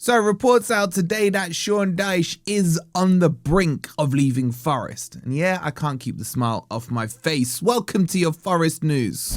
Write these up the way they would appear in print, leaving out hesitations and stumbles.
So reports out today that Sean Dyche is on the brink of leaving Forest. And yeah, I can't keep the smile off my face. Welcome to your Forest news.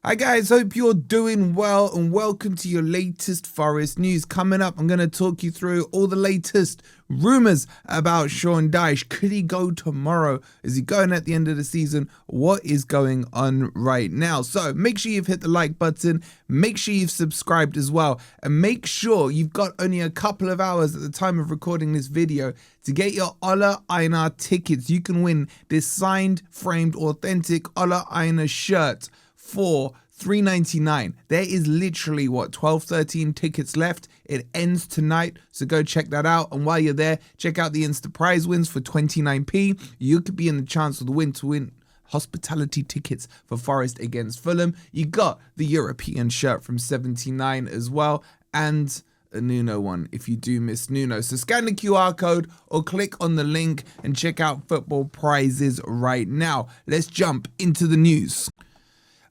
Hi guys, hope you're doing well and welcome to your latest Forest news. Coming up, I'm going to talk you through all the latest rumours about Sean Dyche. Could he go tomorrow? Is he going at the end of the season? What is going on right now? So make sure you've hit the like button, make sure you've subscribed as well, and make sure you've got only a couple of hours at the time of recording this video to get your Ola Aina tickets. You can win this signed, framed, authentic Ola Aina shirt for $3.99. There is literally 13 tickets left. It ends tonight, so go check that out. And while you're there, check out the Insta prize wins for 29p. You could be in the chance of the win to win hospitality tickets for Forest against Fulham. You got the European shirt from 79 as well, and a Nuno one if you do miss Nuno. So scan the QR code or click on the link and check out football prizes right now. Let's jump into the news.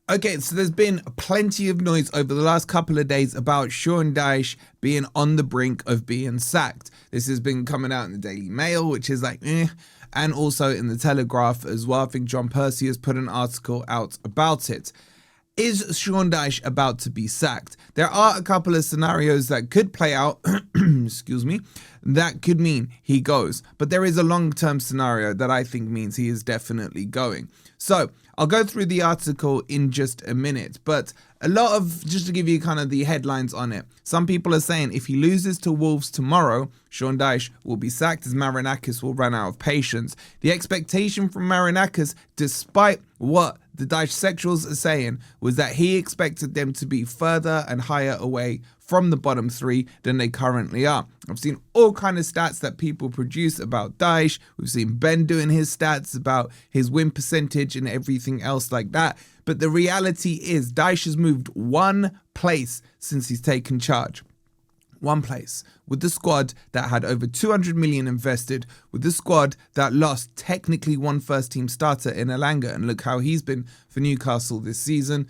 Okay, so there's been plenty of noise over the last couple of days about Sean Dyche being on the brink of being sacked. This has been coming out in the Daily Mail, which is like, and also in the Telegraph as well. I think John Percy has put an article out about it. Is Sean Dyche about to be sacked? There are a couple of scenarios that could play out, excuse me, that could mean he goes. But there is a long-term scenario that I think means he is definitely going. So I'll go through the article in just a minute, but just to give you kind of the headlines on it, some people are saying if he loses to Wolves tomorrow, Sean Dyche will be sacked as Marinakis will run out of patience. The expectation from Marinakis, despite what the Dyche sexuals are saying, was that he expected them to be further and higher away from the bottom three than they currently are. I've seen all kind of stats that people produce about Dyche. We've seen Ben doing his stats about his win percentage and everything else like that. But the reality is Dyche has moved one place since he's taken charge. One place, with the squad that had over 200 million invested, with the squad that lost technically one first team starter in Elanga, and look how he's been for Newcastle this season.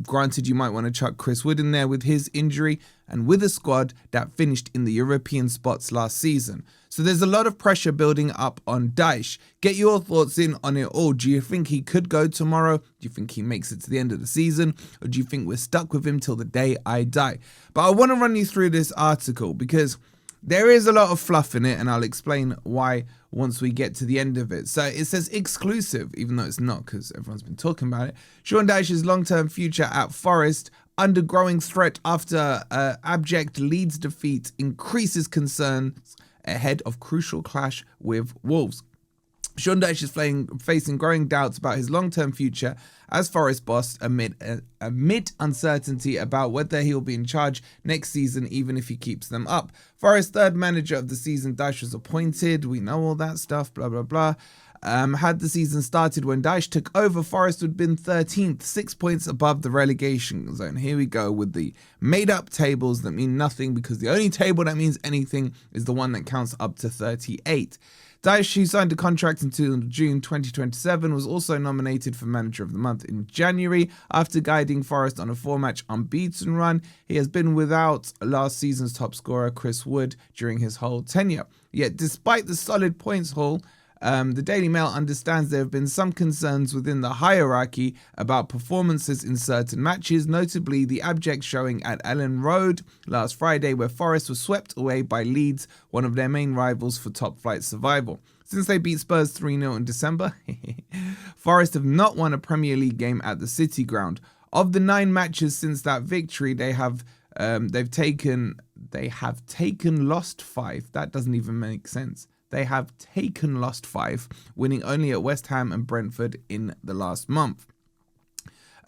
Granted, you might want to chuck Chris Wood in there with his injury, and with a squad that finished in the European spots last season. So there's a lot of pressure building up on Dyche. Get your thoughts in on it all. Do you think he could go tomorrow? Do you think he makes it to the end of the season? Or do you think we're stuck with him till the day I die? But I want to run you through this article because there is a lot of fluff in it, and I'll explain why once we get to the end of it. So it says exclusive, even though it's not because everyone's been talking about it. Sean Dyche's long-term future at Forest under growing threat after abject Leeds defeat increases concerns ahead of crucial clash with Wolves. Sean Dyche is facing growing doubts about his long-term future as Forest boss amid uncertainty about whether he'll be in charge next season, even if he keeps them up. Forest's third manager of the season, Dyche was appointed. We know all that stuff, blah, blah, blah. Had the season started when Dyche took over, Forest would have been 13th, 6 points above the relegation zone. Here we go with the made-up tables that mean nothing, because the only table that means anything is the one that counts up to 38. Dyche, who signed a contract until June 2027, was also nominated for Manager of the Month in January after guiding Forest on a 4-match unbeaten run. He has been without last season's top scorer Chris Wood during his whole tenure. Yet, despite the solid points haul, the Daily Mail understands there have been some concerns within the hierarchy about performances in certain matches, notably the abject showing at Ellen Road last Friday, where Forest was swept away by Leeds, one of their main rivals for top flight survival. Since they beat Spurs 3-0 in December, Forest have not won a Premier League game at the City Ground. Of the 9 matches since that victory, they have lost 5. That doesn't even make sense. They have lost 5, winning only at West Ham and Brentford in the last month.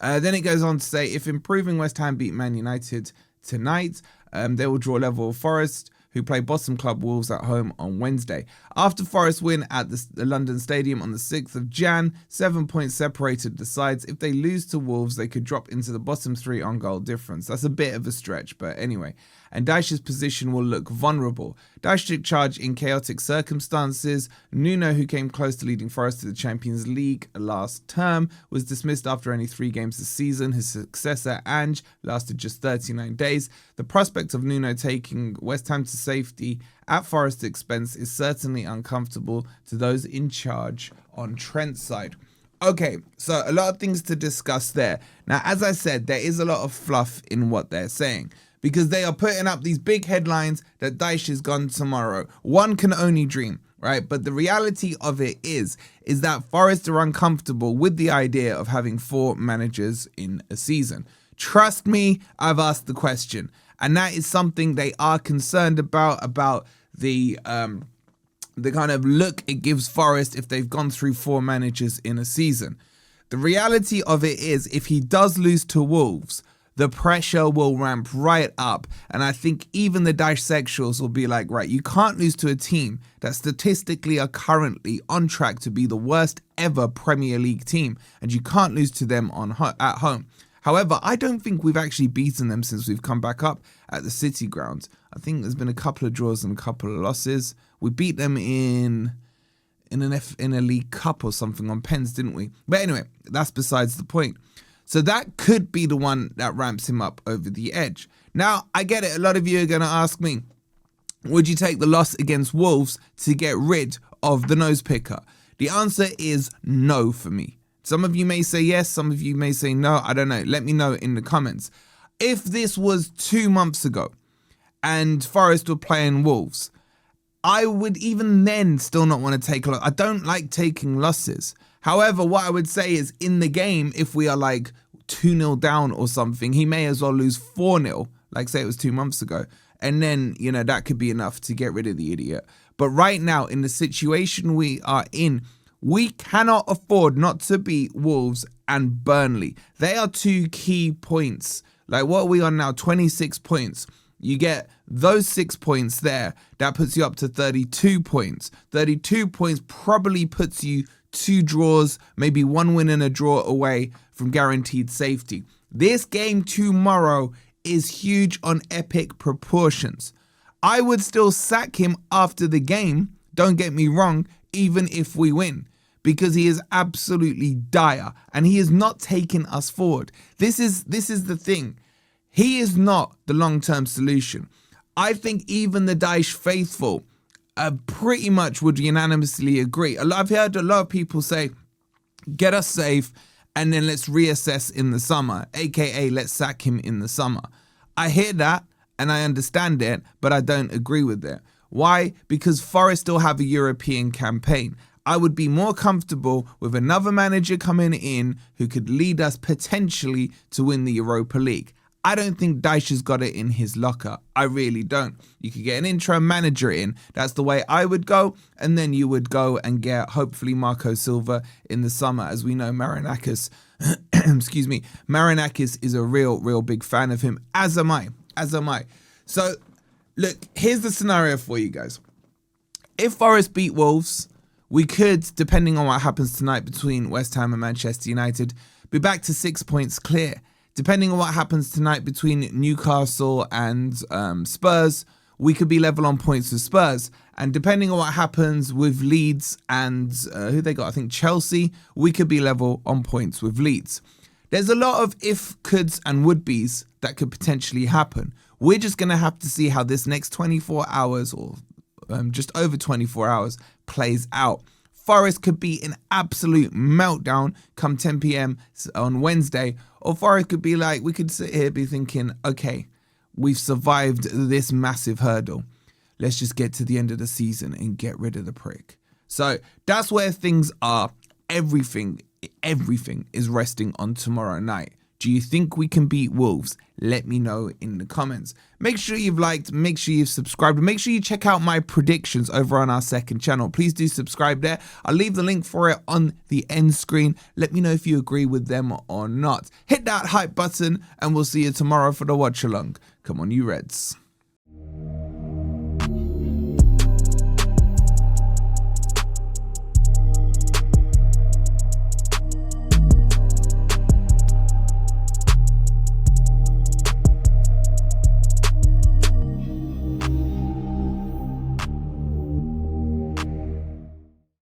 Then it goes on to say, if improving West Ham beat Man United tonight, they will draw level with Forest. who play bottom club Wolves at home on Wednesday. After Forest win at the London Stadium on the 6th of Jan, 7 points separated the sides. If they lose to Wolves, they could drop into the bottom 3 on goal difference. That's a bit of a stretch, but anyway. And Dyche's position will look vulnerable. Dyche took charge in chaotic circumstances. Nuno, who came close to leading Forest to the Champions League last term, was dismissed after only 3 games this season. His successor, Ange, lasted just 39 days. The prospect of Nuno taking West Ham to safety at Forest's expense is certainly uncomfortable to those in charge on Trent's side. Okay, so a lot of things to discuss there. Now, as I said, there is a lot of fluff in what they're saying, because they are putting up these big headlines that Dyche is gone tomorrow. One can only dream, right? But the reality of it is that Forest are uncomfortable with the idea of having 4 managers in a season. Trust me, I've asked the question. And that is something they are concerned about the kind of look it gives Forest if they've gone through 4 managers in a season. The reality of it is, if he does lose to Wolves, the pressure will ramp right up. And I think even the Dyche sexuals will be like, right, you can't lose to a team that statistically are currently on track to be the worst ever Premier League team. And you can't lose to them at home. However, I don't think we've actually beaten them since we've come back up at the City ground. I think there's been a couple of draws and a couple of losses. We beat them in a League Cup or something on pens, didn't we? But anyway, that's besides the point. So that could be the one that ramps him up over the edge. Now, I get it. A lot of you are going to ask me, would you take the loss against Wolves to get rid of the nose picker? The answer is no for me. Some of you may say yes, some of you may say no. I don't know. Let me know in the comments. If this was 2 months ago and Forest were playing Wolves, I would even then still not want to take a loss. I don't like taking losses. However, what I would say is, in the game, if we are like 2-0 down or something, he may as well lose 4-0, like say it was 2 months ago. And then, that could be enough to get rid of the idiot. But right now, in the situation we are in, we cannot afford not to beat Wolves and Burnley. They are 2 key points. Like, what are we on now? 26 points. You get those 6 points there. That puts you up to 32 points. 32 points probably puts you 2 draws, maybe 1 win and a draw away from guaranteed safety. This game tomorrow is huge on epic proportions. I would still sack him after the game, don't get me wrong, even if we win, because he is absolutely dire and he is not taking us forward. This is the thing. He is not the long-term solution. I think even the Dyche faithful pretty much would unanimously agree. I've heard a lot of people say, get us safe and then let's reassess in the summer, aka let's sack him in the summer. I hear that and I understand it, but I don't agree with it. Why? Because Forest still have a European campaign. I would be more comfortable with another manager coming in who could lead us potentially to win the Europa League. I don't think Dyche has got it in his locker. I really don't. You could get an interim manager in. That's the way I would go. And then you would go and get, hopefully, Marco Silva in the summer. As we know, Marinakis, Marinakis is a real big fan of him. As am I. So, look, here's the scenario for you guys. If Forest beat Wolves, we could, depending on what happens tonight between West Ham and Manchester United, be back to 6 points clear. Depending on what happens tonight between Newcastle and Spurs, we could be level on points with Spurs. And depending on what happens with Leeds and who they got, I think Chelsea, we could be level on points with Leeds. There's a lot of if, coulds and would-bes that could potentially happen. We're just going to have to see how this next 24 hours or just over 24 hours plays out. Forest could be an absolute meltdown come 10 p.m. on Wednesday, or Forest could be like, we could sit here be thinking, okay, we've survived this massive hurdle. Let's just get to the end of the season and get rid of the prick. So that's where things are. Everything is resting on tomorrow night. Do you think we can beat Wolves? Let me know in the comments. Make sure you've liked, make sure you've subscribed, and make sure you check out my predictions over on our second channel. Please do subscribe there. I'll leave the link for it on the end screen. Let me know if you agree with them or not. Hit that hype button, and we'll see you tomorrow for the watch along. Come on, you Reds.